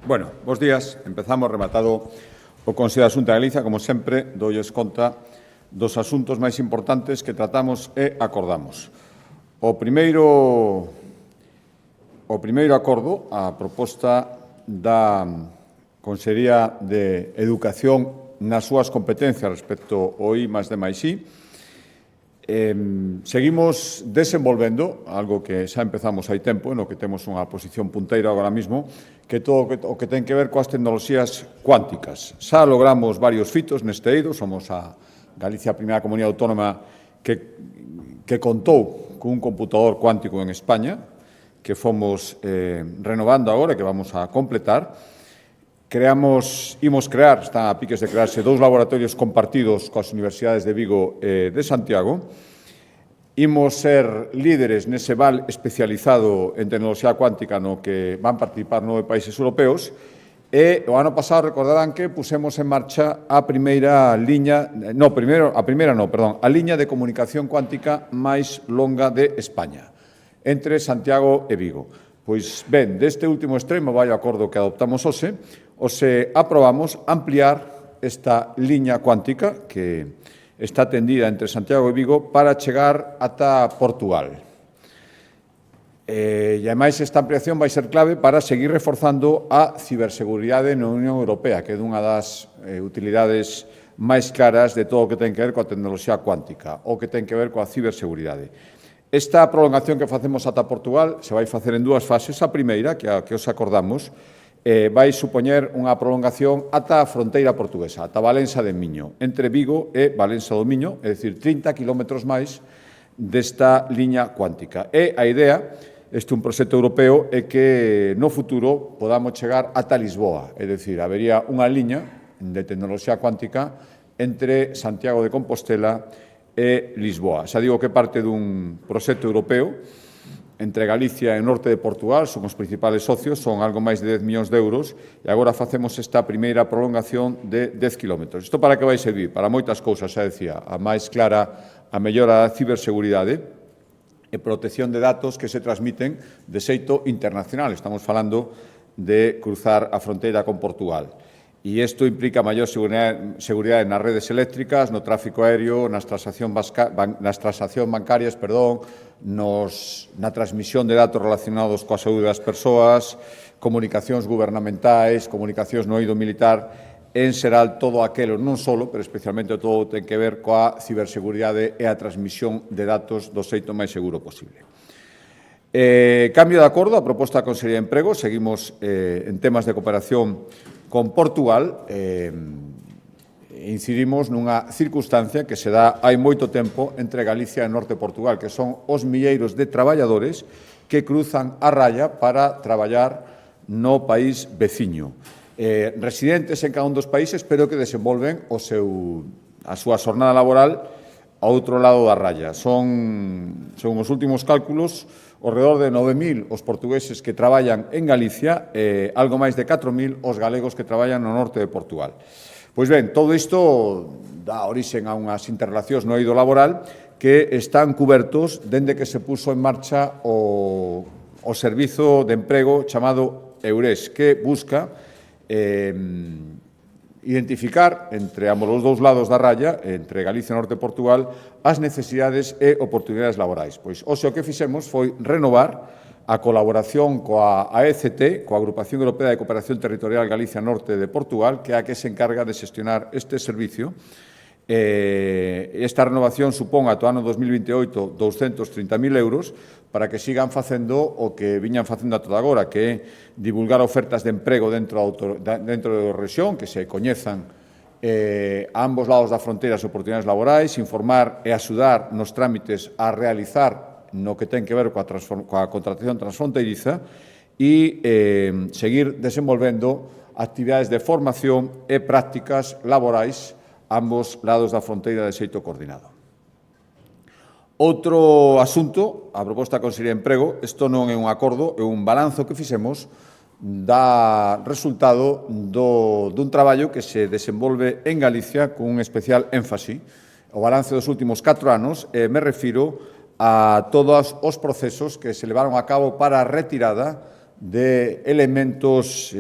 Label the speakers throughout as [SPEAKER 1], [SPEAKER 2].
[SPEAKER 1] Bueno, bos días. Empezamos rematado o Consello da Xunta de Galicia. Como sempre, doulles conta dos asuntos máis importantes que tratamos e acordamos. O primeiro acordo, a proposta da Consellería de Educación nas súas competencias respecto ao I+D+I. Seguimos desenvolvendo algo que xa empezamos hai tempo, no que temos unha posición punteira agora mesmo, que é todo o que ten que ver coas tecnoloxías cuánticas. Xa logramos varios fitos neste eido, somos a Galicia a primeira comunidade autónoma que contou cun computador cuántico en España, que fomos renovando agora, que vamos a completar. Imos crear, están a piques de crearse, 2 laboratorios compartidos coas universidades de Vigo e de Santiago. Imos ser líderes nese val especializado en tecnoloxía cuántica no que van participar 9 países europeos. E o ano pasado recordarán que pusemos en marcha a liña de comunicación cuántica máis longa de España, entre Santiago e Vigo. Pois ben, deste último extremo vai o acordo que adoptamos hoxe, aprobamos ampliar esta liña cuántica que está tendida entre Santiago e Vigo para chegar ata Portugal. E, ademais, esta ampliación vai ser clave para seguir reforzando a ciberseguridade na Unión Europea, que é unha das utilidades máis claras de todo o que ten que ver coa tecnoloxía cuántica, o que ten que ver coa ciberseguridade. Esta prolongación que facemos ata Portugal se vai facer en 2 fases. A primeira, que os acordamos, vai supoñer unha prolongación ata a fronteira portuguesa, ata Valença de Miño, entre Vigo e Valença do Miño, é dicir, 30 kilómetros máis desta liña cuántica. E a idea, este é un proxecto europeo, é que no futuro podamos chegar ata Lisboa, é dicir, habería unha liña de tecnoloxía cuántica entre Santiago de Compostela e Lisboa. Xa digo que parte dun proxecto europeo entre Galicia e o norte de Portugal, son os principales socios, son algo máis de 10 millóns de euros, e agora facemos esta primeira prolongación de 10 kilómetros. Isto para que vai servir? Para moitas cousas, xa decía, a máis clara, a mellora da ciberseguridade e protección de datos que se transmiten de xeito internacional. Estamos falando de cruzar a fronteira con Portugal. E isto implica maior seguridade nas redes eléctricas, no tráfico aéreo, nas transaccións bancarias, na transmisión de datos relacionados coa saúde das persoas, comunicacións gubernamentais, comunicacións no eido militar, en xeral todo aquelo, non só, pero especialmente todo ten que ver coa ciberseguridade e a transmisión de datos do xeito máis seguro posible. Cambio de acordo, a proposta da Consellería de Emprego, seguimos en temas de cooperación con Portugal, incidimos nunha circunstancia que se dá hai moito tempo entre Galicia e Norte de Portugal, que son os milleiros de traballadores que cruzan a raya para traballar no país veciño. Residentes en cada un dos países, pero que desenvolven a súa xornada laboral ao outro lado da raya. Son os últimos cálculos, ao redor de 9.000 os portugueses que traballan en Galicia e algo máis de 4.000 os galegos que traballan no norte de Portugal. Pois ben, todo isto dá orixen a unhas interrelacións no eido laboral que están cubertos dende que se puso en marcha o servizo de emprego chamado EURES, que busca identificar entre ambos os dous lados da raya, entre Galicia e Norte de Portugal, as necesidades e oportunidades laborais. Pois, hoxe o que fixemos foi renovar a colaboración coa AECT, coa Agrupación Europea de Cooperación Territorial Galicia Norte de Portugal, que é a que se encarga de xestionar este servicio. Esta renovación supón ata o ano 2028 230.000 euros para que sigan facendo o que viñan facendo ata agora, que é divulgar ofertas de emprego dentro da rexión, que se coñezan a ambos lados da fronteira as oportunidades laborais, informar e axudar nos trámites a realizar no que ten que ver coa contratación transfronteiriza e seguir desenvolvendo actividades de formación e prácticas laborais ambos lados da fronteira de xeito coordinado. Outro asunto, a proposta da Consellería de Emprego, isto non é un acordo, é un balanzo que fixemos dá resultado dun traballo que se desenvolve en Galicia con un especial énfase. O balance dos últimos 4 anos, me refiro a todos os procesos que se levaron a cabo para a retirada de elementos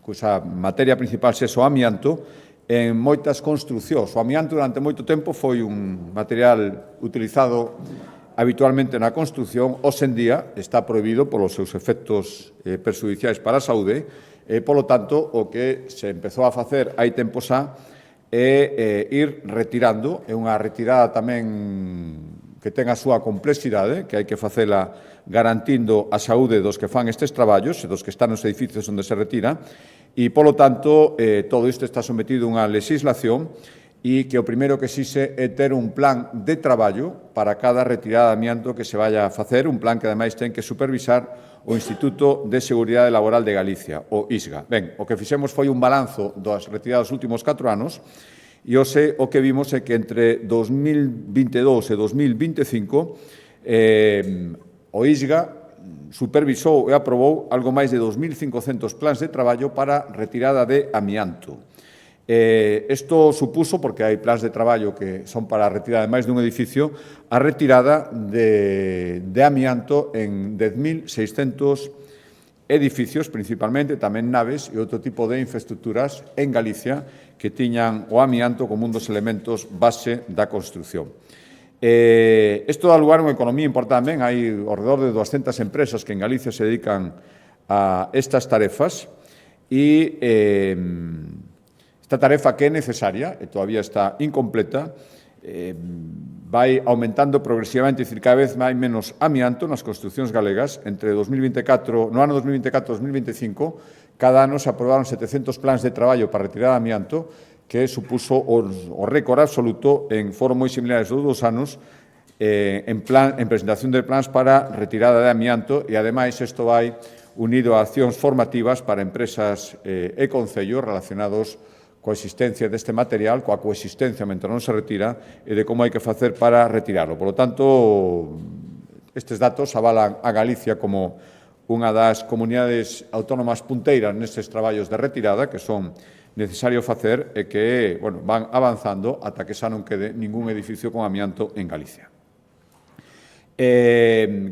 [SPEAKER 1] cuxa materia principal sexa o amianto en moitas construcións. O amianto durante moito tempo foi un material utilizado habitualmente na construción. Hoxe en día está prohibido polos seus efectos perxudiciais para a saúde e, polo tanto, o que se empezou a facer hai tempo xa é ir retirando. É unha retirada tamén que ten a súa complexidade, que hai que facela garantindo a saúde dos que fan estes traballos e dos que están nos edificios onde se retira, e, polo tanto, todo isto está sometido a unha legislación e que o primeiro que exixe é ter un plan de traballo para cada retirada de amianto que se vaya a facer, un plan que, ademais, ten que supervisar o Instituto de Seguridade Laboral de Galicia, o ISGA. Ben, o que fixemos foi un balanzo das retiradas dos últimos 4 anos e hoxe o que vimos é que entre 2022 e 2025 o ISGA supervisou e aprobou algo máis de 2.500 plans de traballo para retirada de amianto. Isto supuso, porque hai plans de traballo que son para a retirada de máis dun edificio, a retirada de amianto en 10.600 edificios, principalmente, tamén naves e outro tipo de infraestructuras en Galicia que tiñan o amianto como un dos elementos base da construción. Isto dá lugar a unha economía importante tamén. Hai alrededor de 200 empresas que en Galicia se dedican a estas tarefas e esta tarefa, que é necesaria e todavía está incompleta, vai aumentando progresivamente, é dicir, cada vez hai menos amianto nas construcións galegas. Entre 2024, no ano 2024 e 2025, cada ano se aprobaron 700 plans de traballo para retirar amianto, que supuso o récord absoluto. Foron moi similares os 2 anos en presentación de plans para retirada de amianto, e, ademais, isto vai unido a accións formativas para empresas e concellos relacionados coa existencia deste material, coa coexistencia mentre non se retira e de como hai que facer para retirarlo. Por lo tanto, estes datos avalan a Galicia como unha das comunidades autónomas punteiras nestes traballos de retirada que son necesario facer e que van avanzando ata que xa non quede ningún edificio con amianto en Galicia.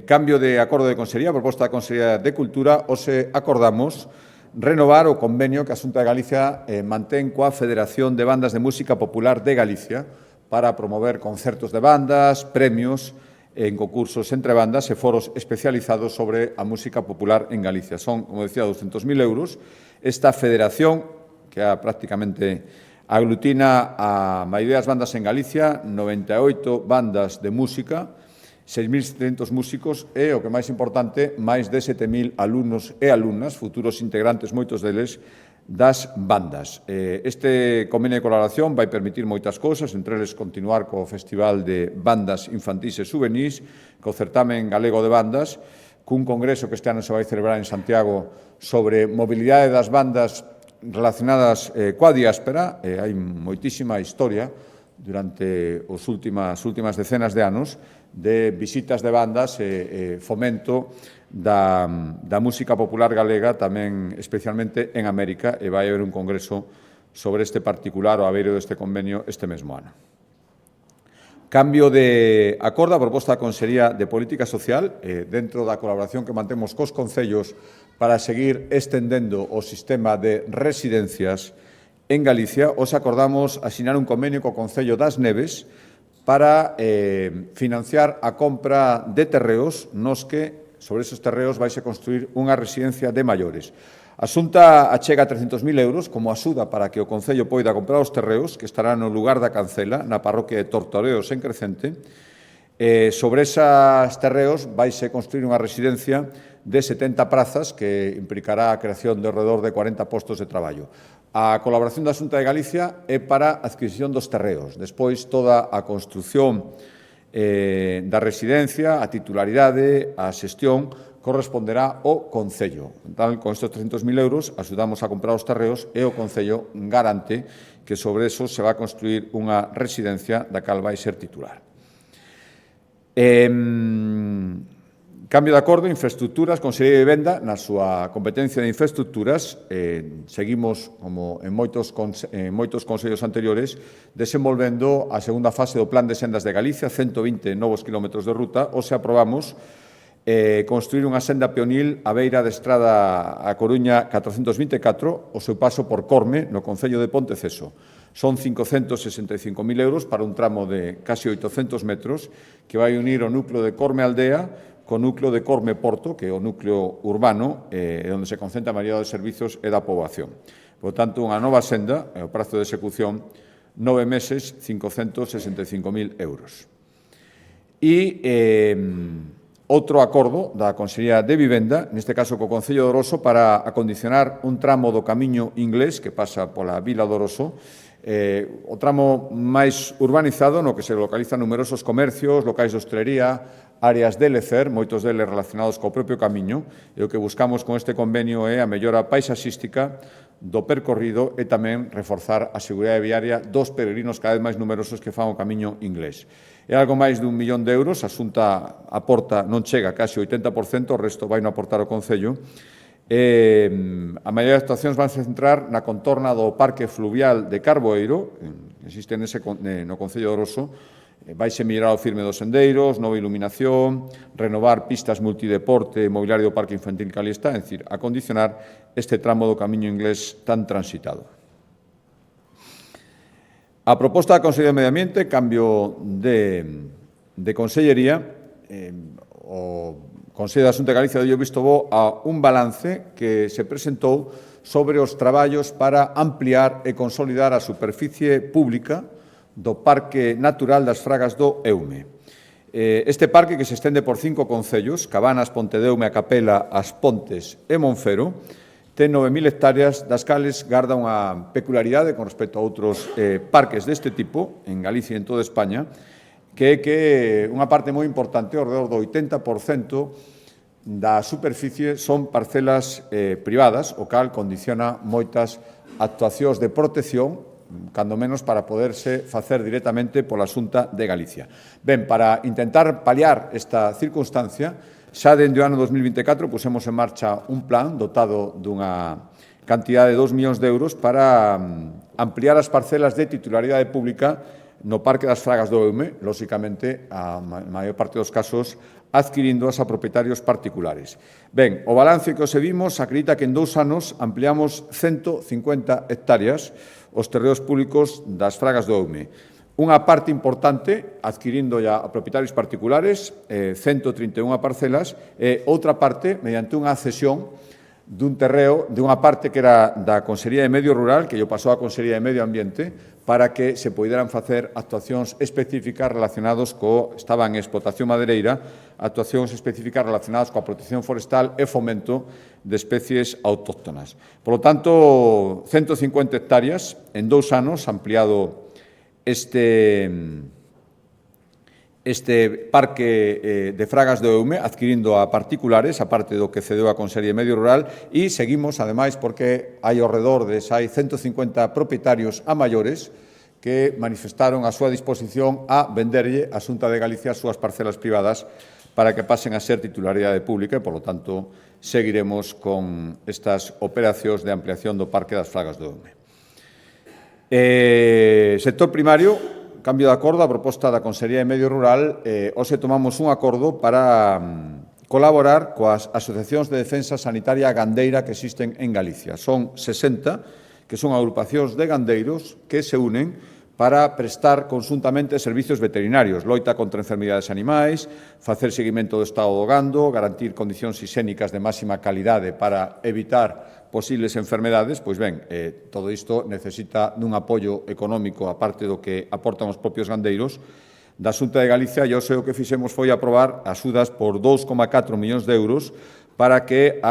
[SPEAKER 1] Cambio de acordo de Consellería, proposta da Consellería de Cultura. Hoxe acordamos renovar o convenio que a Xunta de Galicia mantén coa Federación de Bandas de Música Popular de Galicia para promover concertos de bandas, premios en concursos entre bandas e foros especializados sobre a música popular en Galicia. Son, como decía, 200.000 euros. Esta federación, que prácticamente aglutina a maioría das bandas en Galicia, 98 bandas de música, 6.700 músicos e, o que máis importante, máis de 7.000 alumnos e alumnas, futuros integrantes, moitos deles, das bandas. Este convenio de colaboración vai permitir moitas cousas, entre eles continuar co Festival de Bandas Infantís e Juvenís, co certamen galego de bandas, cun congreso que este ano se vai celebrar en Santiago sobre mobilidade das bandas relacionadas coa diáspora. Hai moitísima historia durante as últimas decenas de anos de visitas de bandas e fomento da música popular galega, tamén especialmente en América, e vai haber un congreso sobre este particular, o abeiro deste convenio, este mesmo ano. Cambio de acordo, a proposta da Consellería de Política Social, dentro da colaboración que mantemos cos concellos para seguir estendendo o sistema de residencias en Galicia. Os acordamos asinar un convenio co Concello das Neves para financiar a compra de terreos nos que, sobre esos terreos, vaise construir unha residencia de maiores. A Xunta achega 300.000 euros como axuda para que o Concello poida comprar os terreos, que estará no lugar da Cancela, na parroquia de Tortoreos, en Crecente. Sobre esos terreos vaise construir unha residencia de 70 prazas que implicará a creación de alrededor de 40 postos de traballo. A colaboración da Xunta de Galicia é para a adquisición dos terreos. Despois, toda a construción da residencia, a titularidade, a xestión, corresponderá ao Concello. Entón, con estes 300.000 euros, axudamos a comprar os terreos e o Concello garante que sobre eso se va a construir unha residencia da cal vai ser titular. Cambio de acordo, infraestructuras, Consellería de Vivenda, na súa competencia de infraestructuras, seguimos, como en moitos consellos anteriores, desenvolvendo a segunda fase do Plan de Sendas de Galicia, 120 novos kilómetros de ruta, ou se aprobamos construir unha senda peonil á beira da estrada a Coruña 424, o seu paso por Corme, no concello de Ponteceso. Son 565.000 euros para un tramo de casi 800 metros que vai unir o núcleo de Corme Aldea co núcleo de Corme Porto, que é o núcleo urbano, onde se concentra a maioría dos servizos e da poboación. Por tanto, unha nova senda, o prazo de execución, 9 meses, 565.000 euros. E outro acordo da Consellería de Vivenda, neste caso co Concello de Oroso, para acondicionar un tramo do camiño inglés que pasa pola Vila de Oroso, o tramo máis urbanizado no que se localizan numerosos comercios, locais de hostelería, áreas de lecer, moitos deles relacionados co propio camiño, e o que buscamos con este convenio é a mellora paisaxística do percorrido e tamén reforzar a seguridade viaria dos peregrinos cada vez máis numerosos que fan o camiño inglés. É algo máis de 1 millón de euros, a Xunta aporta, non chega case o 80%, o resto vai no aportar o Concello. A maioría das actuacións van a centrar na contorna do Parque Fluvial de Carboeiro, que existe no Concello de Oroso. Vaise mellorar o firme dos sendeiros, nova iluminación, renovar pistas multideporte, mobiliario do Parque Infantil Calista, é dicir, acondicionar este tramo do camiño inglés tan transitado. A proposta da Consellería de Medio Ambiente, cambio de consellería, o Consello da Xunta de Galicia deu visto bo a un balance que se presentou sobre os traballos para ampliar e consolidar a superficie pública do Parque Natural das Fragas do Eume. Este parque, que se estende por 5 concellos, Cabanas, Pontedeume, A Capela, As Pontes e Monfero, ten 9.000 hectáreas, das cales garda unha peculiaridade con respecto a outros parques deste tipo, en Galicia e en toda España, que é que unha parte moi importante, ao redor do 80% da superficie son parcelas privadas, o cal condiciona moitas actuacións de protección, cando menos para poderse facer directamente pola Xunta de Galicia. Ben, para intentar paliar esta circunstancia, xa dende o ano 2024 pusemos en marcha un plan dotado dunha cantidade de 2 millóns de euros para ampliar as parcelas de titularidade pública no Parque das Fragas do Eume, lóxicamente, a maior parte dos casos, adquiríndoas a propietarios particulares. Ben, o balance que os vimos acredita que en 2 anos ampliamos 150 hectáreas os terreos públicos das Fragas do Eume. Unha parte importante, adquirindo ya a propietarios particulares, 131 parcelas, e outra parte, mediante unha cesión dun terreo, de unha parte que era da Consellería de Medio Rural, que lle pasou á Consellería de Medio Ambiente, para que se poideran facer actuacións específicas relacionados estaban en explotación madereira, actuacións específicas relacionadas coa protección forestal e fomento de especies autóctonas. Por lo tanto, 150 hectáreas en 2 anos, ampliado este parque de Fragas do Eume, adquirindo a particulares, a parte do que cedeu a Consellería de Medio Rural, e seguimos, ademais, porque hai ao redor de 150 propietarios a maiores que manifestaron a súa disposición a venderlle a Xunta de Galicia as súas parcelas privadas para que pasen a ser titularidade pública e, por lo tanto, seguiremos con estas operacións de ampliación do Parque das Fragas do Eume. Sector primario, cambio de acordo, a proposta da Consellería de Medio Rural, hoxe tomamos un acordo para colaborar coas asociacións de defensa sanitaria gandeira que existen en Galicia. Son 60, que son agrupacións de gandeiros que se unen para prestar conxuntamente servizos veterinarios, loita contra enfermidades animais, facer seguimento do estado do gando, garantir condicións hixiénicas de máxima calidade para evitar posibles enfermedades. Pois ben, todo isto necesita dun apoio económico, aparte do que aportan os propios gandeiros, da Xunta de Galicia, e o que fixemos foi aprobar axudas por 2,4 millóns de euros para que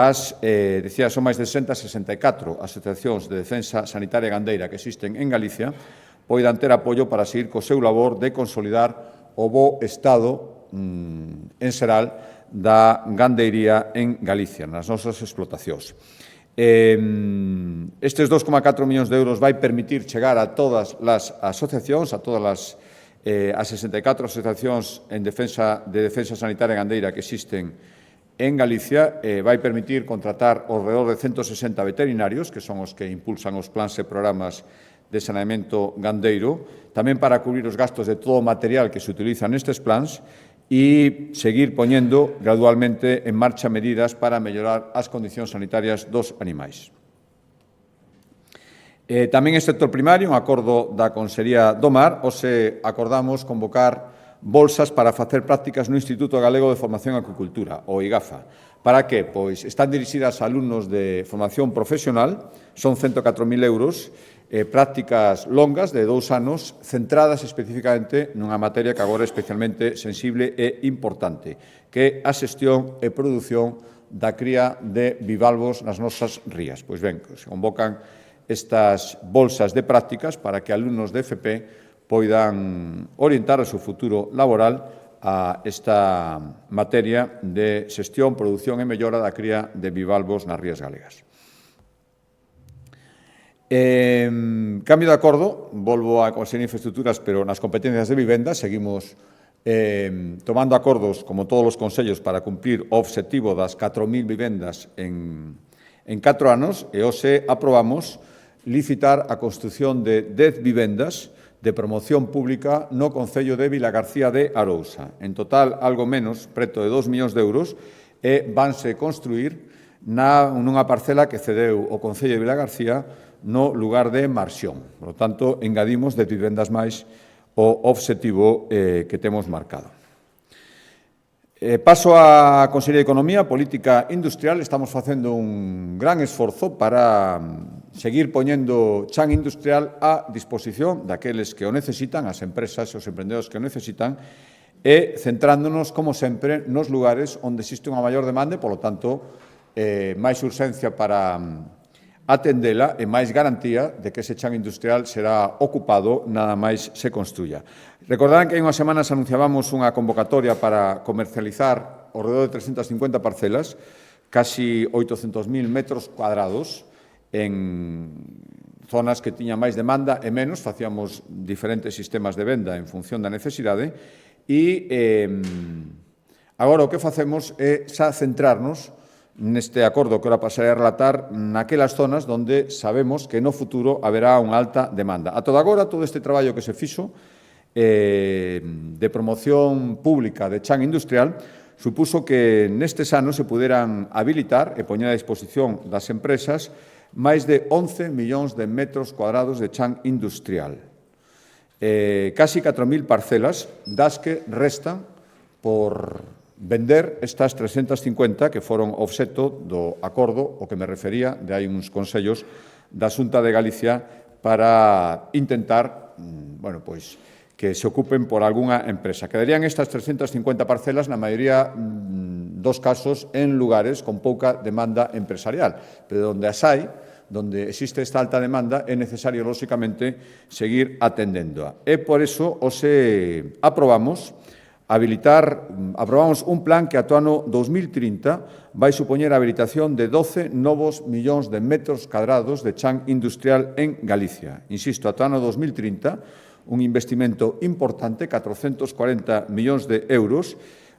[SPEAKER 1] son máis de 64 asociacións de defensa sanitaria gandeira que existen en Galicia, poidan ter apoio para seguir co seu labor de consolidar o bo estado en xeral da gandeiría en Galicia, nas nosas explotacións. Estes 2,4 millóns de euros vai permitir chegar a todas as asociacións, a todas as 64 asociacións de defensa sanitaria gandeira que existen en Galicia, vai permitir contratar alrededor de 160 veterinarios, que son os que impulsan os plans e programas de saneamento gandeiro, tamén para cubrir os gastos de todo o material que se utiliza nestes plans e seguir poñendo gradualmente en marcha medidas para mellorar as condicións sanitarias dos animais. Tamén en sector primario, un acordo da Consellería do Mar, hoxe acordamos convocar bolsas para facer prácticas no Instituto Galego de Formación e Acuicultura, o IGAFA. Para que? Pois están dirixidas a alumnos de formación profesional, son 104.000 euros, prácticas longas de 2 anos, centradas especificamente nunha materia que agora é especialmente sensible e importante, que é a xestión e produción da cría de bivalvos nas nosas rías. Pois ben, se convocan estas bolsas de prácticas para que alumnos de FP poidan orientar o seu futuro laboral a esta materia de xestión, produción e mellora da cría de bivalvos nas rías galegas. Cambio de acordo, volvo a Consellería de Infraestructuras, pero nas competencias de vivenda seguimos tomando acordos, como todos os consellos, para cumprir o obxectivo das 4.000 vivendas en 4 anos, e hoxe aprobamos licitar a construción de 10 vivendas de promoción pública no Concello de Vilagarcía de Arousa. En total, algo menos, preto de 2 millóns de euros, e vanse construir nunha parcela que cedeu o Concello de Vilagarcía no lugar de Marxión. Por lo tanto, engadimos de vivendas máis o obxectivo que temos marcado. Paso á Consellería de Economía, Política Industrial. Estamos facendo un gran esforzo para seguir poñendo chan industrial a disposición daqueles que o necesitan, as empresas e os emprendedores que o necesitan, e centrándonos, como sempre, nos lugares onde existe unha maior demanda e, polo tanto, máis urxencia para atendela e máis garantía de que ese chan industrial será ocupado nada máis se construya. Recordarán que hai unhas semanas anunciábamos unha convocatoria para comercializar ao redor de 350 parcelas, casi 800.000 metros cuadrados, en zonas que tiñan máis demanda e menos, facíamos diferentes sistemas de venda en función da necesidade, e agora o que facemos é xa centrarnos neste acordo que ora pasaré a relatar naquelas zonas onde sabemos que no futuro haberá unha alta demanda. A toda agora, todo este traballo que se fixo de promoción pública de chan industrial supuso que nestes anos se puderan habilitar e poñer a disposición das empresas máis de 11 millóns de metros cuadrados de chan industrial. Casi 4.000 parcelas das que restan por vender estas 350 que foron obxecto do acordo o que me refería de hai uns consellos da Xunta de Galicia para intentar, que se ocupen por algunha empresa. Quedarían estas 350 parcelas, na maioría dos casos, en lugares con pouca demanda empresarial, pero onde as hai, donde existe esta alta demanda, é necesario, lóxicamente, seguir atendéndoa. E por iso, hoxe aprobamos un plan que ata o ano 2030 vai supoñer a habilitación de 12 novos millóns de metros cadrados de chan industrial en Galicia. Insisto, ata o ano 2030, un investimento importante, 440 millóns de euros,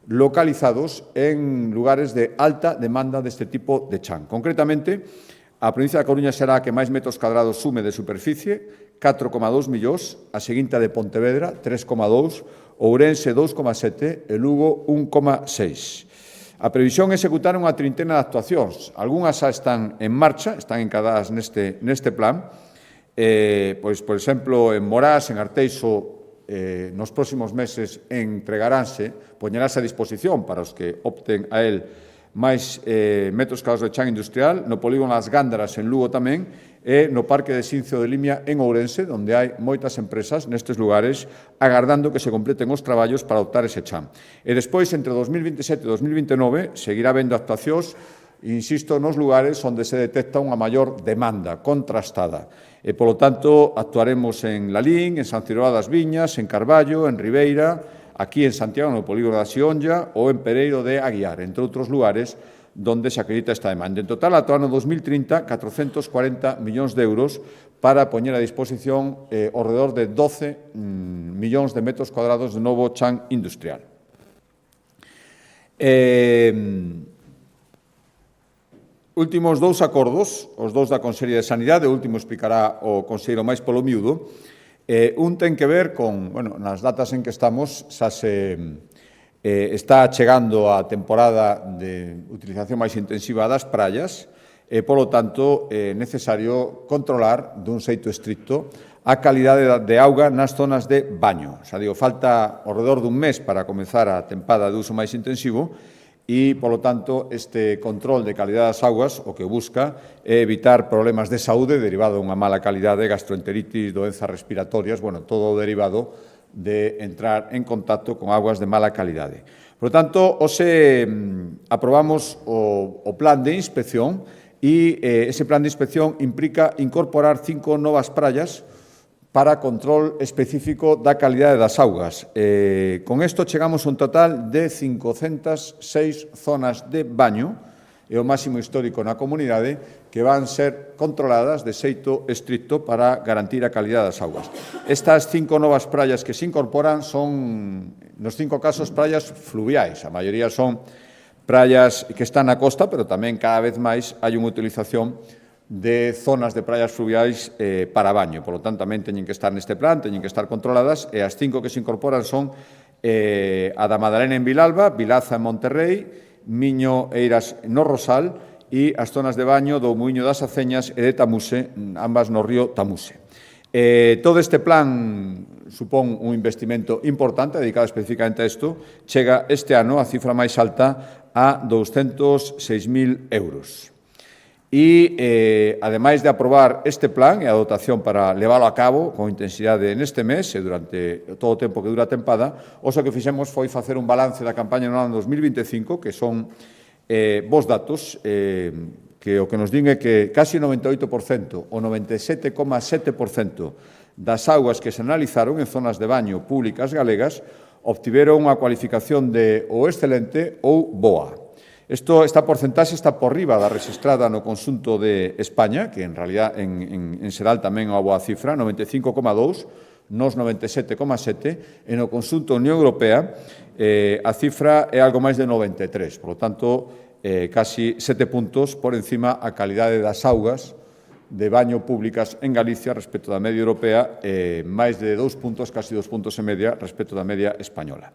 [SPEAKER 1] localizados en lugares de alta demanda deste tipo de chan. Concretamente, a provincia da Coruña será a que máis metros cadrados sume de superficie, 4,2 millóns, a seguinte de Pontevedra, 3,2, Ourense 2,7 e Lugo 1,6. A previsión é executar unha trintena de actuacións. Algúnas xa están en marcha, están encadadas neste plan. Por exemplo, en Morás, en Arteixo, nos próximos meses entregaránse, poñerase a disposición para os que opten a él máis metros cadrados de chan industrial, no polígono das Gándaras en Lugo tamén, e no Parque de Xincio de Limia en Ourense, onde hai moitas empresas nestes lugares agardando que se completen os traballos para optar ese chan. E despois, entre 2027 e 2029, seguirá habendo actuacións, insisto, nos lugares onde se detecta unha maior demanda contrastada. E, polo tanto, actuaremos en Lalín, en San Ciroá das Viñas, en Carballo, en Ribeira, aquí en Santiago, no polígono da Xionlla, ou en Pereiro de Aguiar, entre outros lugares donde se acredita esta demanda. En total, ata o ano 2030, 440 millóns de euros para poñer a disposición ao redor de 12 millóns de metros cuadrados de novo chan industrial. últimos dous acordos, os dous da Consellería de Sanidade, o último explicará o conselleiro máis polo miúdo. Un ten que ver con, nas datas en que estamos, xa se está chegando a temporada de utilización máis intensiva das praias e, polo tanto, é necesario controlar dun xeito estricto a calidade de auga nas zonas de baño. Xa digo, falta ao redor dun mes para comezar a tempada de uso máis intensivo e, polo tanto, este control de calidade das augas o que busca é evitar problemas de saúde derivado dunha mala calidade, gastroenteritis, doenzas respiratorias, todo derivado de entrar en contacto con aguas de mala calidade. Por tanto, hoxe aprobamos o plan de inspección e ese plan de inspección implica incorporar 5 novas praias para control específico da calidade das augas. Con isto chegamos a un total de 506 zonas de baño, é o máximo histórico na comunidade, que van ser controladas de xeito estricto para garantir a calidade das augas. Estas 5 novas praias que se incorporan son, nos 5 casos, praias fluviais. A maioría son praias que están na costa, pero tamén cada vez máis hai unha utilización de zonas de praias fluviais para baño. Por lo tanto, tamén teñen que estar neste plan, teñen que estar controladas, e as 5 que se incorporan son a da Madalena en Vilalba, Vilaza en Monterrey, Miño e Eiras no Rosal e as zonas de baño do Muiño das Aceñas e de Tamuse, ambas no río Tamuse. Todo este plan supón un investimento importante dedicado especificamente a isto. Chega este ano a cifra máis alta a 206.000 euros. E, ademais de aprobar este plan e a dotación para leválo a cabo con intensidade neste mes e durante todo o tempo que dura a tempada, o que fixemos foi facer un balance da campaña no ano 2025, que son bons datos, que o que nos din é que casi o 98%, o 97,7% das augas que se analizaron en zonas de baño públicas galegas obtiveron unha cualificación de ou excelente ou boa. Esta porcentaxe está por riba da registrada no conxunto de España, que en realidad en xeral tamén é unha boa cifra, 95,2, nos 97,7, e no conxunto Unión Europea a cifra é algo máis de 93, por lo tanto, casi 7 puntos por encima a calidade das augas de baño públicas en Galicia respecto da media europea, máis de 2 puntos, casi 2 puntos e media respecto da media española.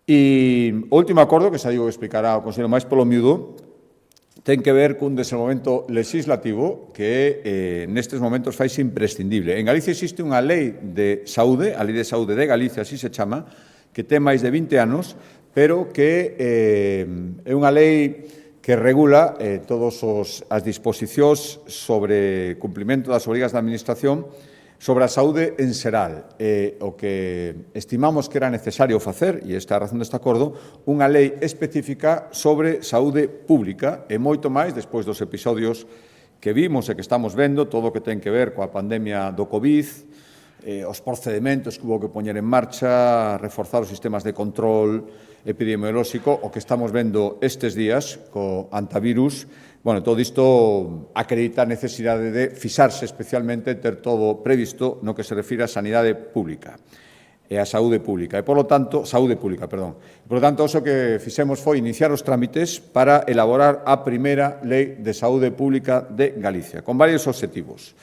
[SPEAKER 1] E o último acordo, que xa digo que explicará o Consello máis polo miúdo, ten que ver cun desenvolvemento legislativo que nestes momentos faise imprescindible. En Galicia existe unha lei de saúde, a Lei de Saúde de Galicia, así se chama, que ten máis de 20 anos, pero que é unha lei que regula todas as disposicións sobre cumprimento das obrigas da Administración sobre a saúde en xeral. O que estimamos que era necesario facer, e esta é a razón deste acordo, unha lei específica sobre saúde pública e moito máis despois dos episodios que vimos e que estamos vendo, todo o que ten que ver coa pandemia do COVID, os procedimentos que hubo que poñer en marcha, reforzar os sistemas de control epidemiolóxico, o que estamos vendo estes días co antivirus. Todo isto acredita a necesidade de fixarse especialmente, ter todo previsto no que se refire á sanidade pública e á saúde pública. E, polo tanto, saúde pública, perdón. Por lo tanto, o que fixemos foi iniciar os trámites para elaborar a primeira Lei de Saúde Pública de Galicia, con varios obxectivos.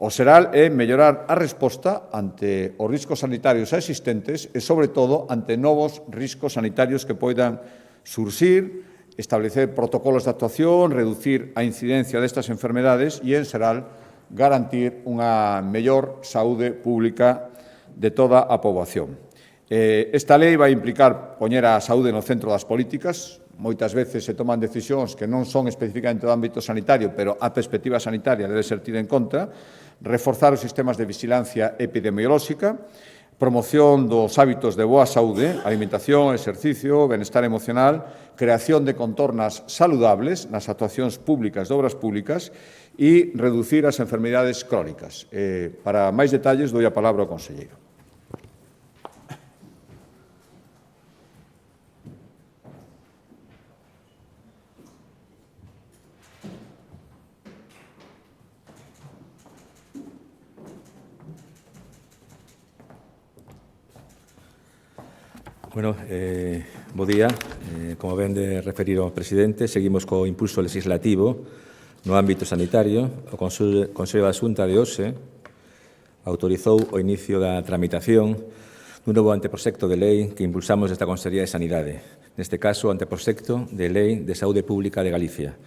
[SPEAKER 1] O xeral é mellorar a resposta ante os riscos sanitarios existentes e, sobre todo, ante novos riscos sanitarios que poidan surxir, establecer protocolos de actuación, reducir a incidencia destas enfermedades e, en xeral, garantir unha mellor saúde pública de toda a poboación. Esta lei vai implicar poñer a saúde no centro das políticas. Moitas veces se toman decisións que non son especificamente do ámbito sanitario, pero a perspectiva sanitaria debe ser tida en conta, reforzar os sistemas de vigilancia epidemiolóxica, promoción dos hábitos de boa saúde, alimentación, exercicio, benestar emocional, creación de contornas saludables nas actuacións públicas de obras públicas e reducir as enfermidades crónicas. Para máis detalles, dou a palabra ao conselleiro.
[SPEAKER 2] Bueno, bo día. Como ben de referir o presidente, seguimos co impulso legislativo no ámbito sanitario. O Consello da Xunta de hoxe autorizou o inicio da tramitación dun novo anteproxecto de lei que impulsamos desta Consellería de Sanidade. Neste caso, o anteproxecto de Lei de Saúde Pública de Galicia.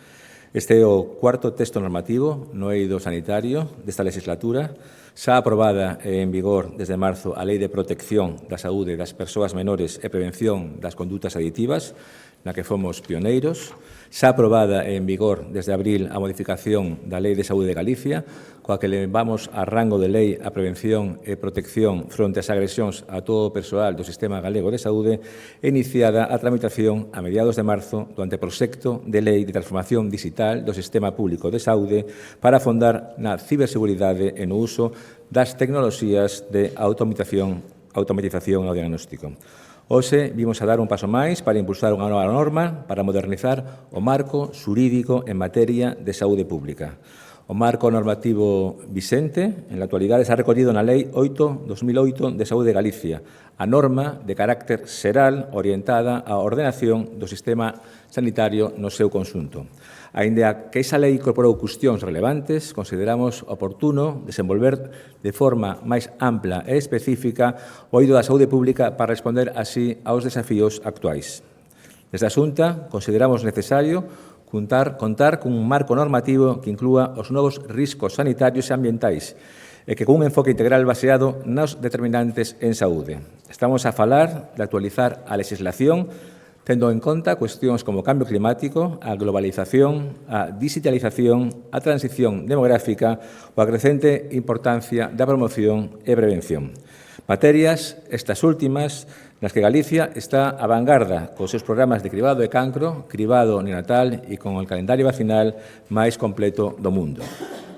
[SPEAKER 2] Este é o cuarto texto normativo no eido sanitario desta legislatura, xa aprobada en vigor desde marzo a Lei de Protección da Saúde das Persoas Menores e Prevención das Condutas Aditivas, na que fomos pioneiros, xa aprobada en vigor desde abril a modificación da Lei de Saúde de Galicia, coa que levamos a rango de lei a prevención e protección fronte ás agresións a todo o persoal do Sistema Galego de Saúde, iniciada a tramitación a mediados de marzo do anteproxecto de Lei de Transformación Digital do Sistema Público de Saúde para afondar na ciberseguridade e no uso das tecnoloxías de automatización no diagnóstico. Hoxe vimos a dar un paso máis para impulsar unha nova norma para modernizar o marco xurídico en materia de saúde pública. O marco normativo vixente, en la actualidade, está recollido na Lei 8/2008 de Saúde de Galicia, a norma de carácter xeral orientada á ordenación do sistema sanitario no seu conxunto. Aínda que esa lei incorporou cuestións relevantes, consideramos oportuno desenvolver de forma máis ampla e específica o eido da saúde pública para responder así aos desafíos actuais. Desde a Xunta, consideramos necesario contar cun marco normativo que inclúa os novos riscos sanitarios e ambientais e que cun enfoque integral baseado nos determinantes en saúde. Estamos a falar de actualizar a legislación tendo en conta cuestións como o cambio climático, a globalización, a digitalización, a transición demográfica ou a crecente importancia da promoción e prevención. Materias, estas últimas, nas que Galicia está a vanguarda cos seus programas de cribado de cancro, cribado neonatal e con o calendario vacinal máis completo do mundo.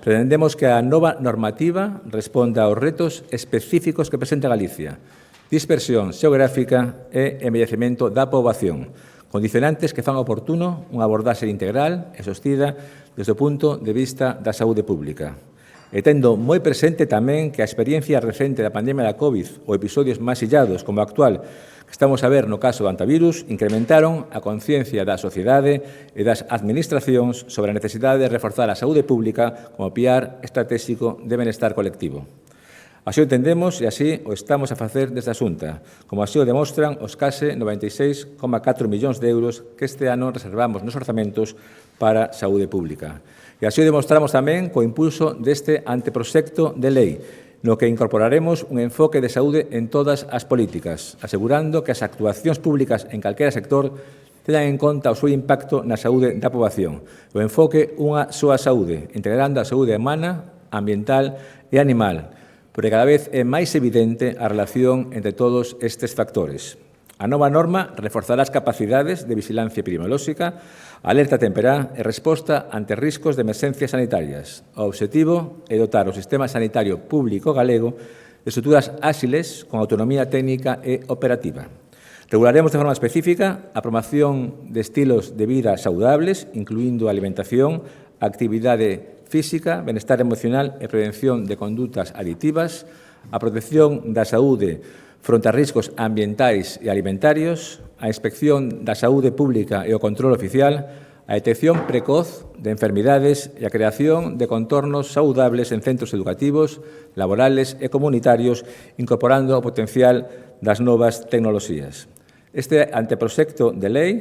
[SPEAKER 2] Pretendemos que a nova normativa responda aos retos específicos que presenta Galicia: dispersión xeográfica e envellecemento da poboación, condicionantes que fan oportuno unha abordaxe integral e sostida desde o punto de vista da saúde pública. E tendo moi presente tamén que a experiencia recente da pandemia da COVID ou episodios máis illados como o actual que estamos a ver no caso do antivirus incrementaron a conciencia da sociedade e das administracións sobre a necesidade de reforzar a saúde pública como piar estratégico de benestar colectivo. Así o entendemos e así o estamos a facer desde a Xunta, como así o demostran os case 96,4 millóns de euros que este ano reservamos nos orzamentos para saúde pública. E así o demostramos tamén co impulso deste anteproxecto de lei, no que incorporaremos un enfoque de saúde en todas as políticas, asegurando que as actuacións públicas en calquera sector teñan en conta o seu impacto na saúde da poboación. O enfoque unha soa saúde, integrando a saúde humana, ambiental e animal, porque cada vez é máis evidente a relación entre todos estes factores. A nova norma reforzará as capacidades de vigilancia epidemiolóxica, alerta temperá e resposta ante riscos de emerxencias sanitarias. O obxectivo é dotar o sistema sanitario público galego de estruturas áxiles con autonomía técnica e operativa. Regularemos de forma específica a promoción de estilos de vida saudables, incluindo a alimentación, actividade física, benestar emocional e prevención de condutas aditivas, a protección da saúde fronte a riscos ambientais e alimentarios, a inspección da saúde pública e o control oficial, a detección precoz de enfermidades e a creación de contornos saudables en centros educativos, laborales e comunitarios, incorporando o potencial das novas tecnoloxías. Este anteproxecto de lei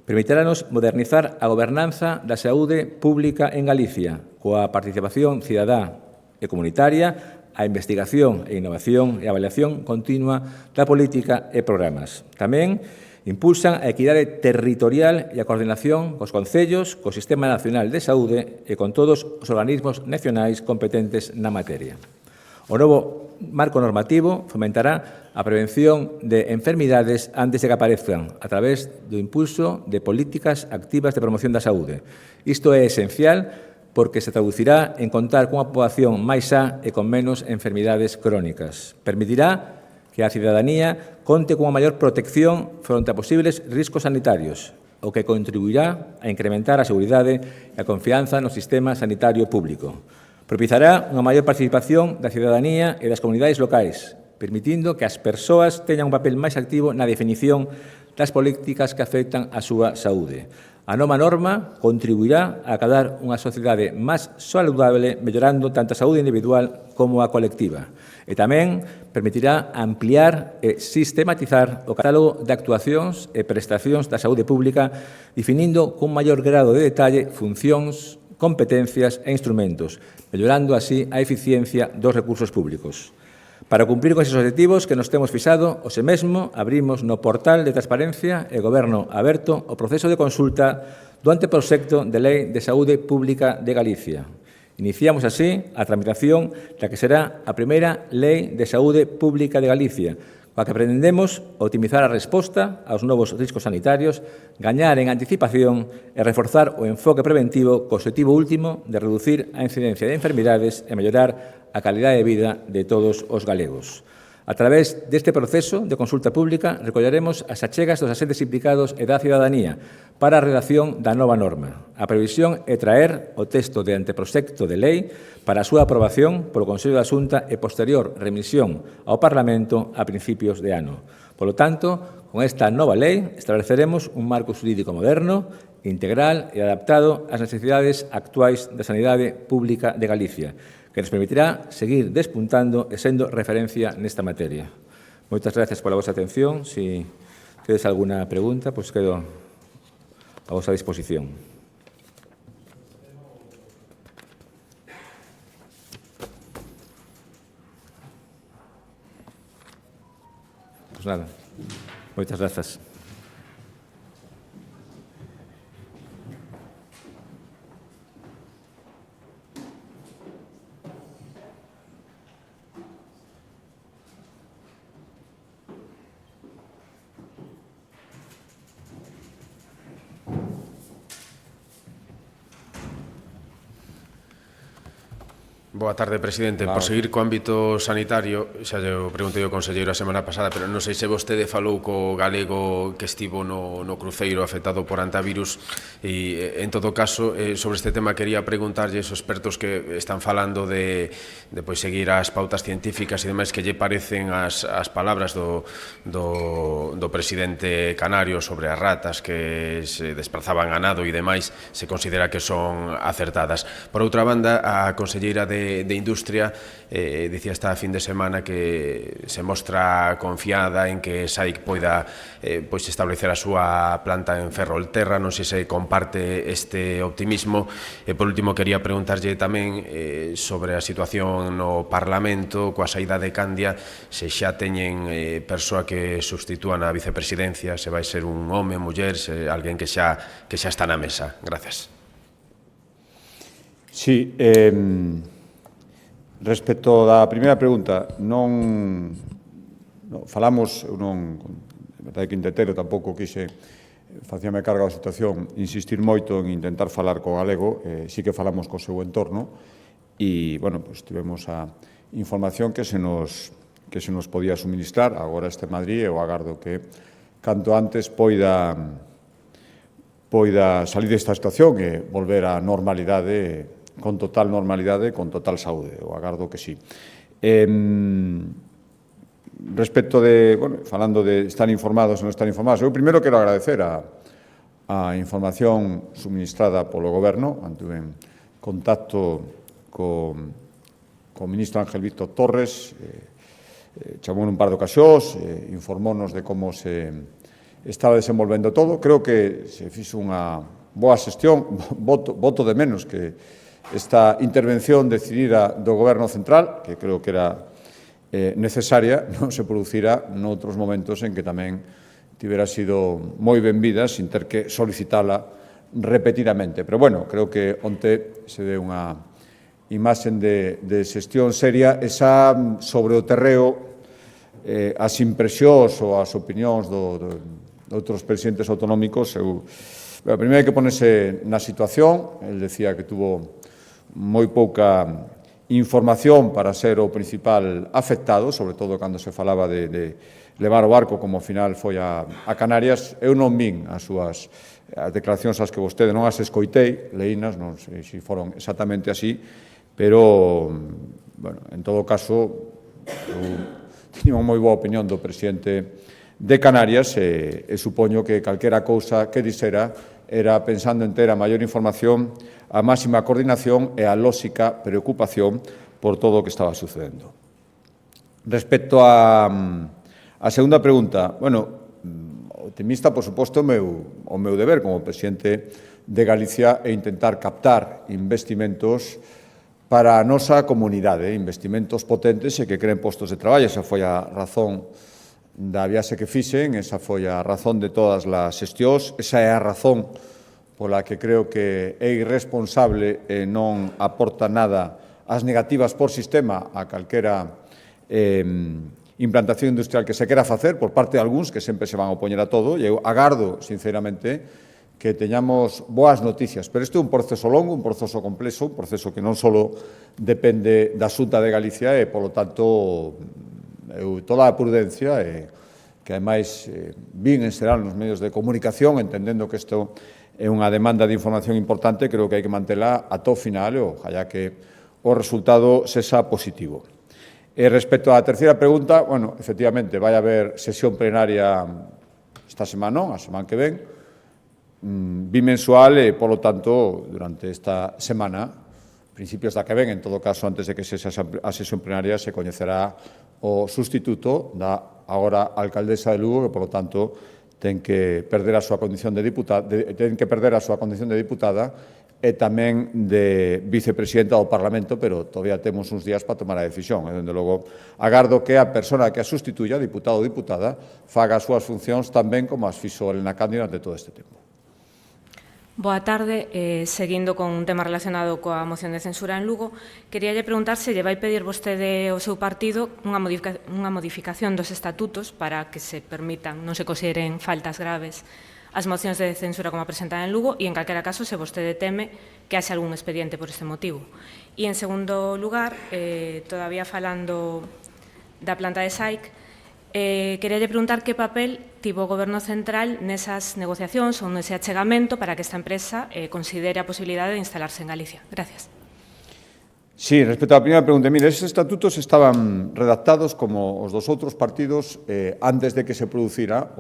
[SPEAKER 2] permitirá-nos modernizar a gobernanza da saúde pública en Galicia, coa participación cidadá e comunitaria, a investigación e innovación e a avaliación continua da política e programas. Tamén impulsan a equidade territorial e a coordinación cos concellos, co Sistema Nacional de Saúde e con todos os organismos nacionais competentes na materia. O novo marco normativo fomentará a prevención de enfermidades antes de que aparezcan a través do impulso de políticas activas de promoción da saúde. Isto é esencial porque se traducirá en contar cunha poboación máis xa e con menos enfermidades crónicas. Permitirá que a cidadanía conte cunha maior protección fronte a posibles riscos sanitarios, o que contribuirá a incrementar a seguridade e a confianza no sistema sanitario público. Propiciará unha maior participación da cidadanía e das comunidades locais, permitindo que as persoas teñan un papel máis activo na definición das políticas que afectan a súa saúde. A nova norma contribuirá a acadar unha sociedade máis saludable, mellorando tanto a saúde individual como a colectiva. E tamén permitirá ampliar e sistematizar o catálogo de actuacións e prestacións da saúde pública, definindo cun maior grado de detalle funcións, competencias e instrumentos, mellorando así a eficiencia dos recursos públicos. Para cumprir con eses objetivos que nos temos fixado, hoxe mesmo abrimos no portal de Transparencia e Goberno Aberto o proceso de consulta do anteproxecto de Lei de Saúde Pública de Galicia. Iniciamos así a tramitación da que será a primeira Lei de Saúde Pública de Galicia, coa que pretendemos optimizar a resposta aos novos riscos sanitarios, gañar en anticipación e reforzar o enfoque preventivo co objetivo último de reducir a incidencia de enfermidades e mellorar a calidade de vida de todos os galegos. A través deste proceso de consulta pública recolleremos as achegas dos agentes implicados e da cidadanía para a redacción da nova norma. A previsión é traer o texto de anteproxecto de lei para a súa aprobación polo Consello da Xunta e posterior remisión ao Parlamento a principios de ano. Polo tanto, con esta nova lei estableceremos un marco xurídico moderno, integral e adaptado ás necesidades actuais da sanidade pública de Galicia, que nos permitirá seguir despuntando e sendo referencia nesta materia. Moitas gracias pola vosa atención. Se tedes alguna pregunta, pois quedo a vosa disposición. Pois nada, moitas grazas.
[SPEAKER 3] Boa tarde, presidente. Por seguir co ámbito sanitario, xa lle preguntei ao conselleiro a semana pasada, pero non sei se vostede falou co galego que estivo no cruceiro afectado por antivirus e, en todo caso, sobre este tema quería preguntarlle aos expertos que están falando de pois, seguir as pautas científicas e demais, que lle parecen as palabras do presidente canario sobre as ratas que se desplazaban a nado e demais, se considera que son acertadas. Por outra banda, a conselleira de Industria dicía esta fin de semana que se mostra confiada en que SAIC poida pois establecer a súa planta en Ferrolterra. Non sei se comparte este optimismo. E por último quería preguntarlle tamén sobre a situación no Parlamento coa saída de Candia, se xa teñen persoa que sustitúa na vicepresidencia, se vai ser un home, muller, se alguén que xa está na mesa. Gracias.
[SPEAKER 1] Sí, respecto da primeira pregunta, falamos, eu non, verdade que intentero, tampouco quise facíame carga da situación, insistir moito en intentar falar co galego, sí que falamos co seu entorno e, bueno, pois tivemos a información que se nos podía suministrar. Agora este Madrid, eu agardo que canto antes poida salir desta situación e volver á normalidade, con total normalidade, con total saúde. Eu agardo que sí. Respecto de, bueno, falando de estar informados ou non estar informados, eu primeiro quero agradecer a información suministrada polo Goberno. Mantuve en contacto co ministro Ángel Víctor Torres, chamou un par de ocasións, informounos de como se estaba desenvolvendo todo. Creo que se fixo unha boa xestión. Voto de menos que esta intervención decidida do Goberno Central, que creo que era necesaria, non se producira noutros momentos en que tamén tivera sido moi benvida sin ter que solicitala repetidamente. Pero, bueno, creo que onte se deu unha imaxen de xestión seria. Esa sobre o terreo, as impresións ou as opinións de outros presidentes autonómicos, primeiro hai que ponerse na situación. El decía que tuvo moi pouca información para ser o principal afectado, sobre todo cando se falaba de levar o barco, como ao final foi a Canarias. Eu non vin as declaracións ás que vostede, non as escoitei, leínas, non sei se foron exactamente así, pero, bueno, en todo caso, tiña unha moi boa opinión do presidente de Canarias e supoño que calquera cousa que dixera era pensando en ter a maior información, a máxima coordinación e a lóxica preocupación por todo o que estaba sucedendo. Respecto a segunda pregunta, bueno, optimista, por suposto, o meu deber como presidente de Galicia é intentar captar investimentos para a nosa comunidade, investimentos potentes e que creen postos de traballo. Esa foi a razón da viaxe que fixen, esa foi a razón de todas as xestións, esa é a razón pola que creo que é irresponsable e non aporta nada as negativas por sistema a calquera implantación industrial que se quera facer por parte de algúns que sempre se van a opoñer a todo, e eu agardo, sinceramente, que teñamos boas noticias. Pero isto é un proceso longo, un proceso complexo, un proceso que non só depende da Xunta de Galicia e, polo tanto, toda a prudencia que, ademais, vin en xeral nos medios de comunicación, entendendo que isto é unha demanda de información importante, creo que hai que mantela ata o final e ojalá que o resultado sexa positivo. E respecto á terceira pregunta, bueno, efectivamente, vai haber sesión plenaria esta semana, non, a semana que ven, bimensual e, polo tanto, durante esta semana, principios da que ven, en todo caso, antes de que sexa a sesión plenaria, se coñecerá o sustituto da agora alcaldesa de Lugo, que, polo tanto, ten que perder a súa condición de diputada, e tamén de vicepresidenta do Parlamento, pero todavía temos uns días para tomar a decisión. E, dende logo, agardo que a persona que a sustituya, diputado ou diputada, faga as súas funcións tamén como as fixo Elena Cándido durante todo este tempo.
[SPEAKER 4] Boa tarde. Seguindo con un tema relacionado coa moción de censura en Lugo, queríalle preguntar se lle vai pedir vostede ao seu partido unha modificación dos estatutos para que se permitan, non se consideren faltas graves as mocións de censura como a presentada en Lugo e, en calquera caso, se vostede teme que haxe algún expediente por este motivo. E, en segundo lugar, todavía falando da planta de SAIC, queríalle preguntar que papel tivo o Goberno Central nesas negociacións ou nese achegamento para que esta empresa considere a posibilidade de instalarse en Galicia. Gracias.
[SPEAKER 1] Sí, respecto á primeira pregunta, mire, esos estatutos estaban redactados como os dos outros partidos antes de que se producira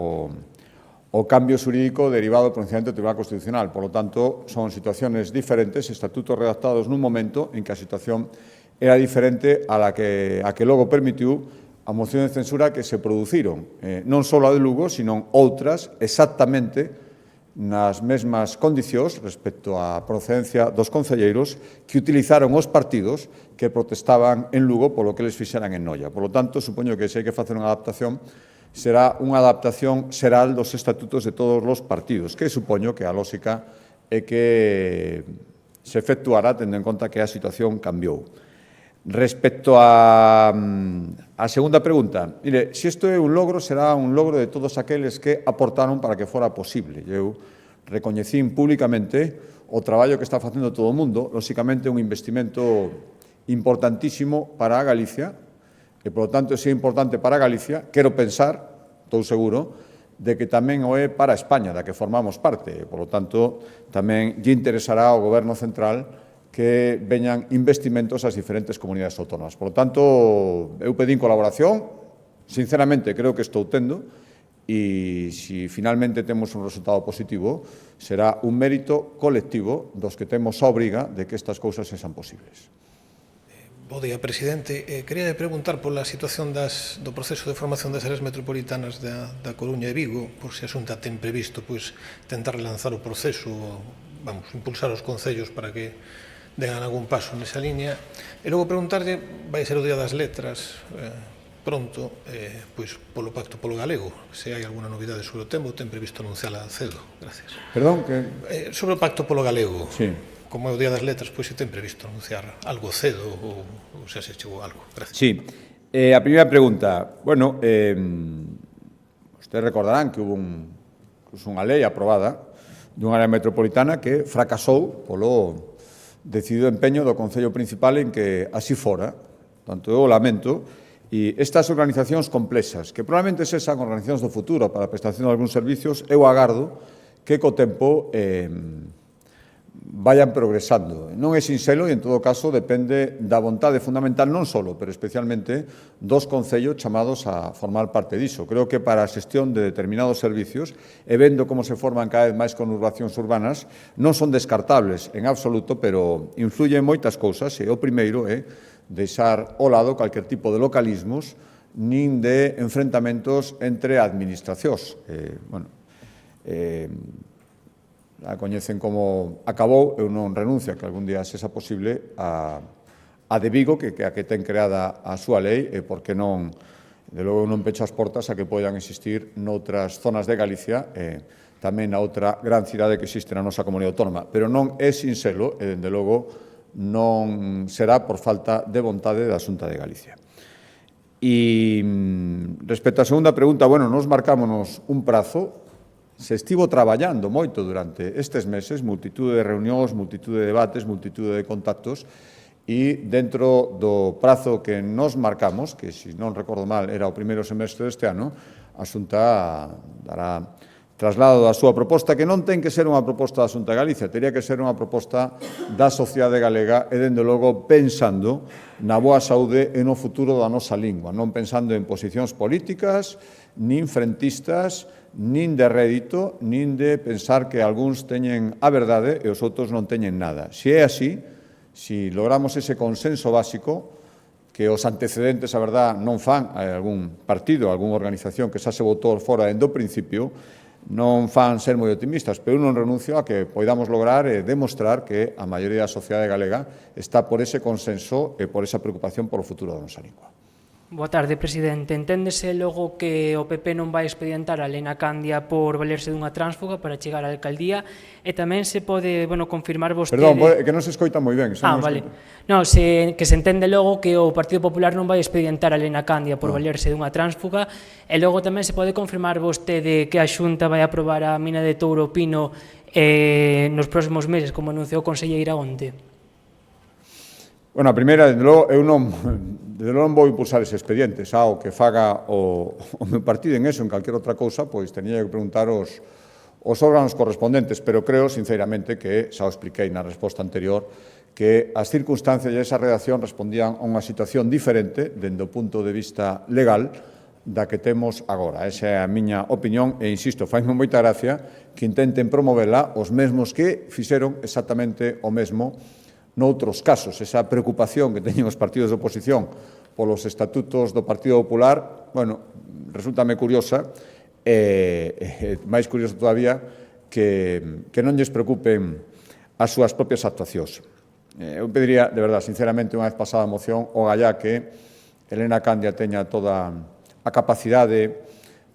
[SPEAKER 1] o cambio xurídico derivado do pronunciamento do Tribunal Constitucional. Por lo tanto, son situaciones diferentes, estatutos redactados nun momento en que a situación era diferente a que logo permitiu a moción de censura que se produciron, non só a de Lugo, sino outras exactamente nas mesmas condicións respecto á procedencia dos concelleiros que utilizaron os partidos que protestaban en Lugo polo que les fixeran en Noia. Por lo tanto, supoño que se hai que facer unha adaptación, será unha adaptación xeral dos estatutos de todos os partidos, que supoño que a lógica é que se efectuará tendo en conta que a situación cambiou. Respecto á segunda pregunta, mire, se isto é un logro, será un logro de todos aqueles que aportaron para que fora posible. Eu recoñecín públicamente o traballo que está facendo todo o mundo, lóxicamente un investimento importantísimo para a Galicia, e, por lo tanto, se é importante para a Galicia, quero pensar, estou seguro, de que tamén o é para España, da que formamos parte. Por lo tanto, tamén lle interesará ao Goberno Central que veñan investimentos ás diferentes comunidades autónomas. Por lo tanto, eu pedín colaboración, sinceramente creo que estou tendo, e se finalmente temos un resultado positivo, será un mérito colectivo dos que temos a obriga de que estas cousas sexan posibles.
[SPEAKER 5] Bo día, presidente. Quería preguntar pola situación do proceso de formación das áreas metropolitanas da Coruña e Vigo, por se a Xunta ten previsto tentar relanzar o proceso, impulsar os concellos para que den algún paso nesa línea. E logo preguntarlle, vai ser o Día das Letras pronto, polo Pacto polo Galego, se hai alguna novidade sobre o tema, ten previsto anunciala cedo. Gracias.
[SPEAKER 1] Perdón, que...
[SPEAKER 5] Sobre o Pacto polo Galego,
[SPEAKER 1] sí.
[SPEAKER 5] Como é o Día das Letras, se ten previsto anunciar algo cedo ou se chegou algo. Gracias.
[SPEAKER 1] Sí. A primeira pregunta, bueno, ustedes recordarán que hubo unha lei aprobada dunha área metropolitana que fracasou polo decidido empeño do Concello Principal en que así fora. Tanto eu lamento, e estas organizacións complexas, que probablemente sexan organizacións do futuro para a prestación de algúns servicios, eu agardo que co tempo vayan progresando. Non é sinxelo e, en todo caso, depende da vontade fundamental, non só, pero especialmente dos concellos chamados a formar parte diso. Creo que para a xestión de determinados servicios, e vendo como se forman cada vez máis conurbacións urbanas, non son descartables en absoluto, pero influyen moitas cousas, e o primeiro é deixar ao lado calquer tipo de localismos nin de enfrentamentos entre administracións. A coñecen como acabou, eu non renuncio a que algún día sexa posible a de Vigo, que a que ten creada a súa lei, e porque non, de logo non pecho as portas a que poidan existir noutras zonas de Galicia, tamén na outra gran cidade que existe na nosa comunidade autónoma, pero non é sinxelo, e dende logo non será por falta de vontade da Xunta de Galicia. E respecto á segunda pregunta, nos marcámonos un prazo. Se estivo traballando moito durante estes meses, multitude de reunións, multitude de debates, multitude de contactos, e dentro do prazo que nos marcamos, que, se non recordo mal, era o primeiro semestre deste ano, a Xunta dará traslado da súa proposta, que non ten que ser unha proposta da Xunta de Galicia, teria que ser unha proposta da sociedade galega e, dende logo, pensando na boa saúde e no futuro da nosa lingua, non pensando en posicións políticas, nin frentistas, nin de rédito, nin de pensar que algúns teñen a verdade e os outros non teñen nada. Se é así, se logramos ese consenso básico, que os antecedentes, a verdade, non fan a algún partido, a algunha organización que xa se votou fora dende o principio, non fan ser moi optimistas, pero eu non renuncio a que poidamos lograr e demostrar que a maioría da sociedade galega está por ese consenso e por esa preocupación polo futuro da nosa lingua.
[SPEAKER 6] Boa tarde, presidente. Enténdese logo que o PP non vai expedientar a Elena Candia por valerse dunha tránsfuga para chegar á alcaldía e tamén se pode, confirmar vostede...
[SPEAKER 1] Perdón, que non se escoita moi ben.
[SPEAKER 6] Vale. Non, que se entende logo que o Partido Popular non vai expedientar a Elena Candia por valerse dunha tránsfuga e logo tamén se pode confirmar vostede que a Xunta vai aprobar a mina de Touro Pino nos próximos meses, como anunciou a conselleira onte.
[SPEAKER 1] A primeira, desde logo, eu non vou impulsar ese expediente, xa o que faga o meu partido en eso, en calquera outra cousa, pois teñía que preguntar os órganos correspondentes, pero creo, sinceramente, que xa o expliquei na resposta anterior, que as circunstancias e esa redacción respondían a unha situación diferente, dende o punto de vista legal, da que temos agora. Esa é a miña opinión e, insisto, faime moita gracia que intenten promovela os mesmos que fixeron exactamente o mesmo noutros casos. Esa preocupación que teñen os partidos de oposición polos estatutos do Partido Popular, resúltame curiosa, e máis curioso todavía que non lles preocupen as súas propias actuacións. Eu pediría, de verdade, sinceramente, unha vez pasada a moción, o gallá que Elena Candia teña toda a capacidade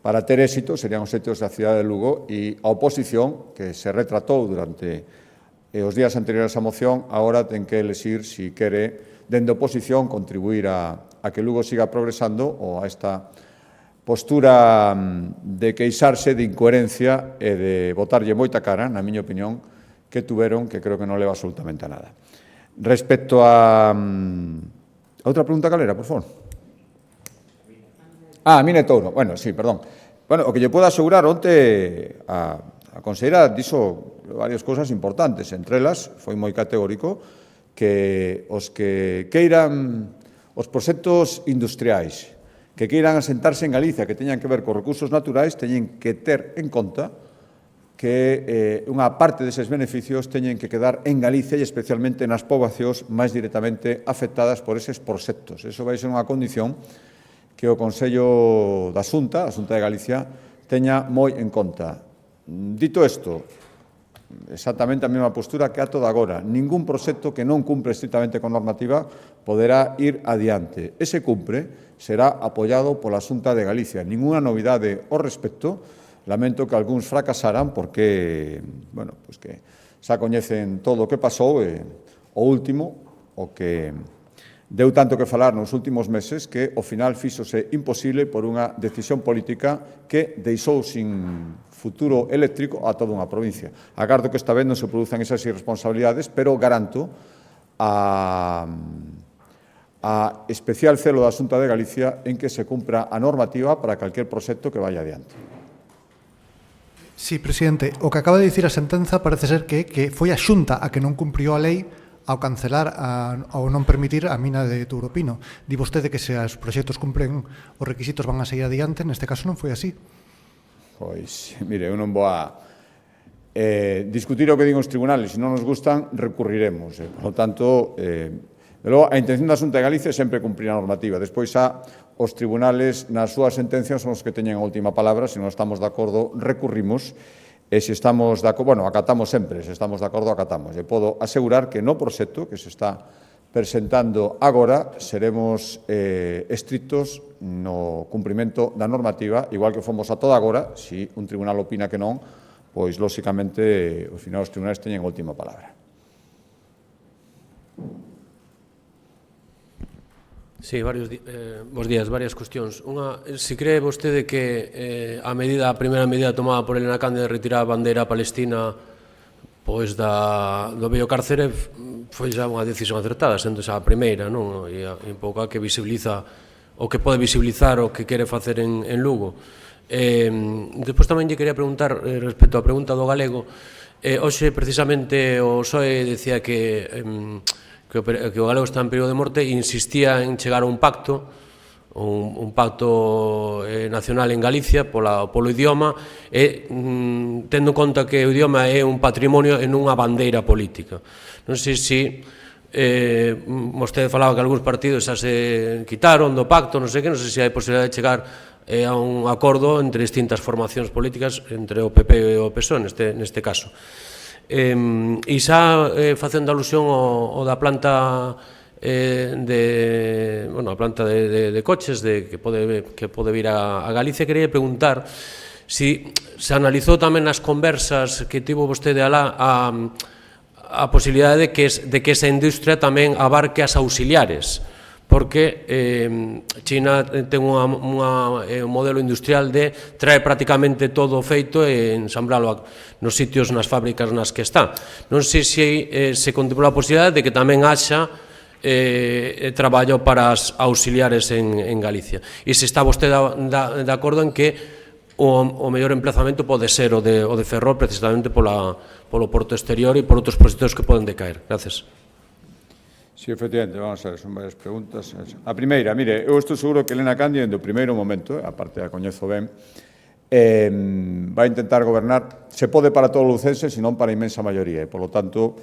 [SPEAKER 1] para ter éxito, serían os éxitos da cidade de Lugo, e a oposición, que se retratou durante os días anteriores á moción, agora ten que elexir se quere, dende a oposición, contribuir a que Lugo siga progresando ou a esta postura de queixarse de incoherencia e de botarlle moita cara, na miña opinión, que tuveron, que creo que non leva absolutamente a nada. Respecto a outra pregunta, cal era, por favor? A mina de Touro. Sí, perdón. O que lle podo asegurar, onte a conselleira dixo varias cousas importantes, entre elas foi moi categórico que os que queiran os proxectos industriais, que queiran asentarse en Galicia, que teñan que ver con recursos naturais, teñen que ter en conta que unha parte deses beneficios teñen que quedar en Galicia e especialmente nas poboacións máis directamente afectadas por eses proxectos. Eso vai ser unha condición que o Consello da Xunta, a Xunta de Galicia, teña moi en conta. Dito isto, exactamente a mesma postura que a toda agora. Ningún proxecto que non cumpre estrictamente con normativa poderá ir adiante. Ese cumpre será apoiado pola Xunta de Galicia. Ninguna novidade ao respecto. Lamento que algúns fracasaran porque, que xa coñecen todo o que pasou e o último, o que deu tanto que falar nos últimos meses que ao final fíxose imposible por unha decisión política que deixou sin futuro eléctrico a toda unha provincia. Agardo que esta vez non se produzan esas irresponsabilidades, pero garanto a especial celo da Xunta de Galicia en que se cumpra a normativa para calquer proxecto que vaya adiante.
[SPEAKER 7] Sí, presidente, o que acaba de dicir a sentenza parece ser que foi a Xunta a que non cumpriu a lei ao cancelar, ao non permitir a mina de Touropino. Di vostede que se os proxectos cumpren os requisitos van a seguir adiante, neste caso non foi así.
[SPEAKER 1] Pois, mire, eu non vou a discutir o que digan os tribunales, se non nos gustan, recurriremos. Por lo tanto, logo, a intención da Xunta de Galicia é sempre cumprir a normativa. Despois, os tribunales, nas súas sentencias, son os que teñen a última palabra. Se non estamos de acordo, recurrimos. E se estamos de acordo, bueno, acatamos sempre. Se estamos de acordo, acatamos. E podo asegurar que no proxecto que se está presentando agora seremos estrictos no cumprimento da normativa, igual que fomos a toda agora. Se un tribunal opina que non, pois, lóxicamente, ao final, os tribunales teñen a última palabra.
[SPEAKER 8] Sí, bos días, varias cuestións. Unha, se cree vostede que a primeira medida tomada por Elena Cande de retirar a bandeira palestina pois do vello cárcere foi xa unha decisión acertada, sendo xa a primeira, non? E un pouco a que visibiliza o que pode visibilizar o que quere facer en Lugo. Despois tamén lle quería preguntar respecto á pregunta do galego. Hoxe, precisamente, o PSOE decía que o galego está en período de morte e insistía en chegar a un pacto nacional en Galicia polo idioma e tendo en conta que o idioma é un patrimonio e non unha bandeira política. Non sei se vostede falaba que algúns partidos xa se quitaron do pacto, non sei se hai posibilidade de chegar a un acordo entre distintas formacións políticas, entre o PP e o PSOE neste caso. E xa facendo alusión ao da planta de coches que pode vir a Galicia, quería preguntar se analizou tamén nas conversas que tivo vostede alá a posibilidade de que esa industria tamén abarque as auxiliares, porque China ten un modelo industrial de traer prácticamente todo feito e ensambralo nos sitios, nas fábricas nas que está. Non sei se contempla a posibilidade de que tamén haxa traballo para as auxiliares en Galicia. E se está vostede de acordo en que o mellor emplazamento pode ser o de Ferrol, precisamente polo porto exterior e por outros proxectos que poden decaer. Gracias.
[SPEAKER 1] Sí, efectivamente, vamos a ver, son varias preguntas. A primeira, mire, eu estou seguro que Elena Cándido, do primeiro momento, a parte a coñezo ben, vai intentar gobernar, se pode para todo o lucense, senón para a inmensa maioría, e, polo tanto,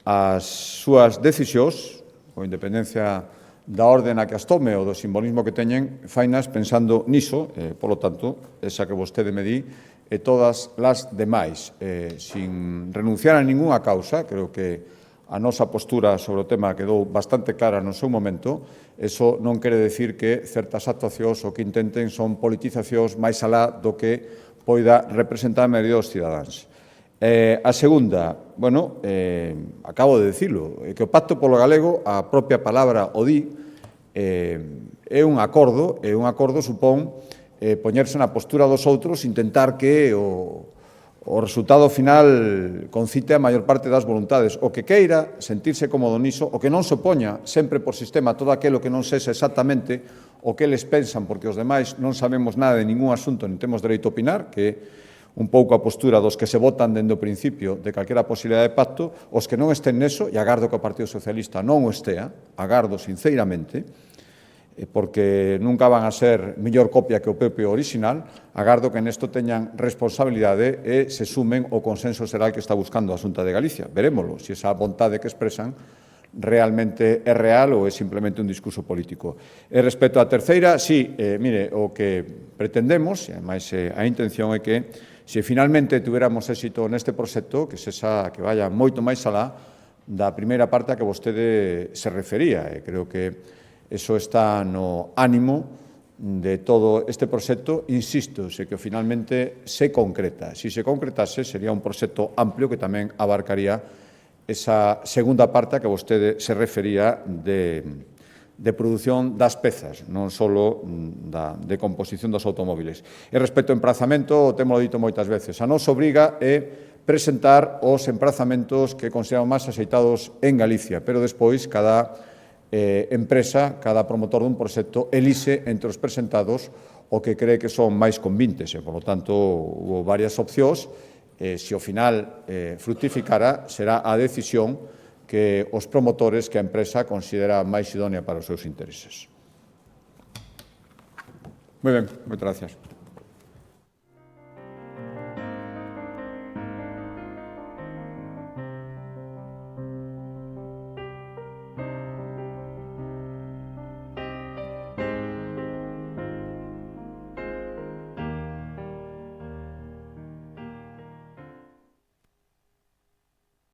[SPEAKER 1] as súas decisións, con independencia da orden a que as tome ou do simbolismo que teñen, fainas pensando niso, polo tanto, esa que vostede me di, e todas as demais, sin renunciar a ningunha causa. Creo que a nosa postura sobre o tema quedou bastante clara no seu momento. Eso non quere decir que certas actuacións o que intenten son politizacións máis alá do que poida representar a maioría dos cidadáns. A segunda, bueno, acabo de dicilo, que o Pacto polo Galego, a propia palabra o di, é un acordo, e un acordo supón poñerse na postura dos outros, intentar que o resultado final concite a maior parte das voluntades. O que queira sentirse cómodo niso, o que non se opoña sempre por sistema todo aquilo que non sexa exactamente o que eles pensan, porque os demais non sabemos nada de ningún asunto, nin temos dereito a opinar, que é un pouco a postura dos que se votan dende o principio de calquera posibilidade de pacto. Os que non estén neso, e agardo que o Partido Socialista non o estea, agardo sinceramente, porque nunca van a ser mellor copia que o PP original, agardo que nesto teñan responsabilidade e se sumen o consenso xeral que está buscando a Xunta de Galicia. Verémolo, se esa vontade que expresan realmente é real ou é simplemente un discurso político. E respecto á terceira, sí, mire, o que pretendemos, e ademais a intención é que se finalmente tuveramos éxito neste proxecto, que vaya moito máis alá da primeira parte a que vostede se refería, e creo que eso está no ánimo de todo este proxecto, insisto, se que finalmente se concreta. Se se concretase, sería un proxecto amplio que tamén abarcaría esa segunda parte a que vostede se refería de produción das pezas, non só de composición dos automóviles. E respecto ao emprazamento, temos dito moitas veces, a nosa obriga é presentar os emprazamentos que consideramos máis axeitados en Galicia, pero despois cada empresa, cada promotor dun proxecto, elixe entre os presentados o que cree que son máis convintes. E, por lo tanto, houve varias opcións. Se ao final fructificara, será a decisión que os promotores, que a empresa considera máis idónea para os seus intereses. Moi ben, moitas gracias.